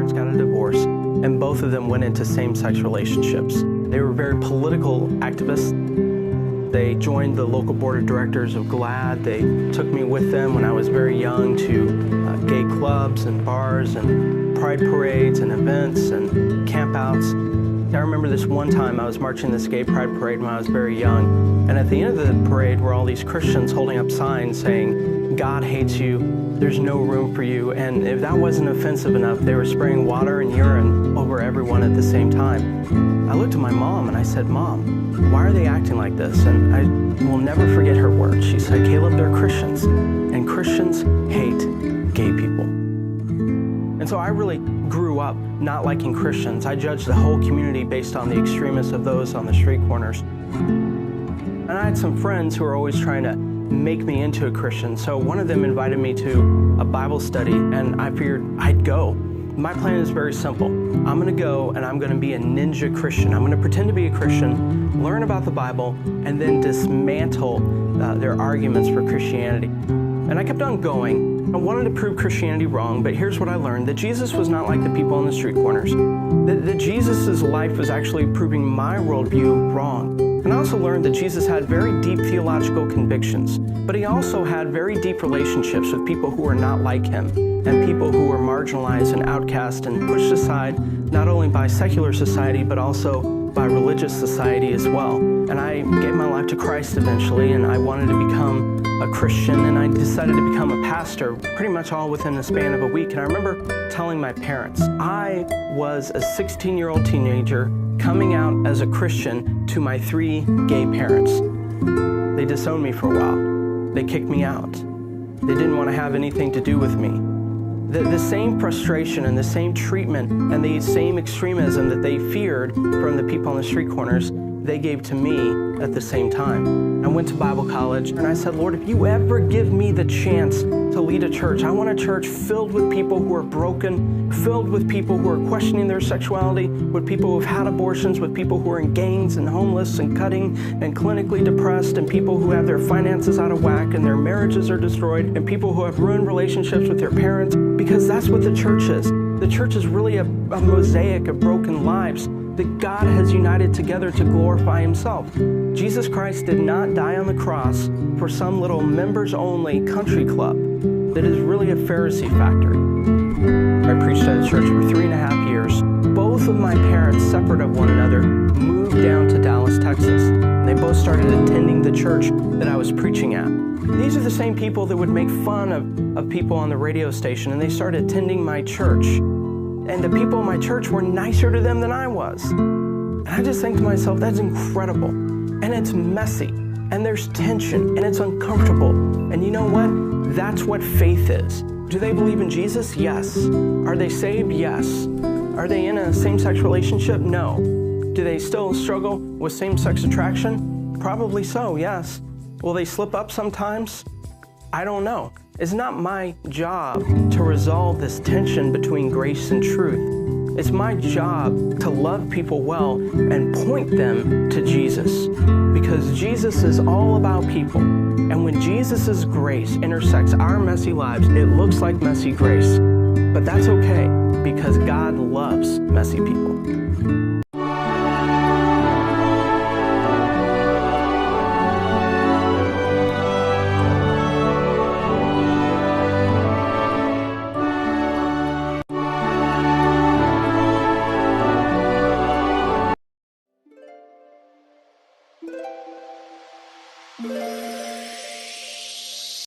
parents got a divorce, and both of them went into same-sex relationships. They were very political activists. They joined the local board of directors of GLAAD. They took me with them when I was very young to gay clubs and bars and pride parades and events and campouts. I remember this one time I was marching this gay pride parade when I was very young, and at the end of the parade were all these Christians holding up signs saying, "God hates you, there's no room for you," and if that wasn't offensive enough, they were spraying water and urine over everyone at the same time. I looked at my mom and I said, "Mom, why are they acting like this?" And I will never forget her words. She said, "Caleb, they're Christians, and Christians hate gay people." And so I really grew up not liking Christians. I judged the whole community based on the extremists of those on the street corners. And I had some friends who were always trying to make me into a Christian. So one of them invited me to a Bible study, and I figured I'd go. My plan is very simple. I'm going to go and I'm going to be a ninja Christian. I'm going to pretend to be a Christian, learn about the Bible, and then dismantle their arguments for Christianity. And I kept on going. I wanted to prove Christianity wrong, but here's what I learned, that Jesus was not like the people on the street corners. That Jesus' life was actually proving my worldview wrong. And I also learned that Jesus had very deep theological convictions, but he also had very deep relationships with people who were not like him, and people who were marginalized and outcast and pushed aside not only by secular society, but also by religious society as well. And I gave my life to Christ eventually, and I wanted to become a Christian, and I decided to become a pastor pretty much all within the span of a week. And I remember telling my parents, I was a 16-year-old teenager coming out as a Christian to my 3 gay parents. They disowned me for a while. They kicked me out. They didn't want to have anything to do with me. The same frustration and the same treatment and the same extremism that they feared from the people on the street corners, they gave to me at the same time. I went to Bible college and I said, Lord, if you ever give me the chance to lead a church, I want a church filled with people who are broken, filled with people who are questioning their sexuality, with people who have had abortions, with people who are in gangs and homeless and cutting and clinically depressed, and people who have their finances out of whack and their marriages are destroyed, and people who have ruined relationships with their parents, because that's what the church is. The church is really a mosaic of broken lives that God has united together to glorify himself. Jesus Christ did not die on the cross for some little members-only country club that is really a Pharisee factory. I preached at a church for 3.5 years. Both of my parents, separate of one another, moved down to Dallas, Texas. And they both started attending the church that I was preaching at. These are the same people that would make fun of people on the radio station, and they started attending my church. And the people in my church were nicer to them than I was. And I just think to myself, that's incredible. And it's messy, and there's tension, and it's uncomfortable. And you know what? That's what faith is. Do they believe in Jesus? Yes. Are they saved? Yes. Are they in a same-sex relationship? No. Do they still struggle with same-sex attraction? Probably so, yes. Will they slip up sometimes? I don't know. It's not my job to resolve this tension between grace and truth. It's my job to love people well and point them to Jesus, because Jesus is all about people. And when Jesus' grace intersects our messy lives, it looks like messy grace. But that's okay, because God loves messy people. Yeah.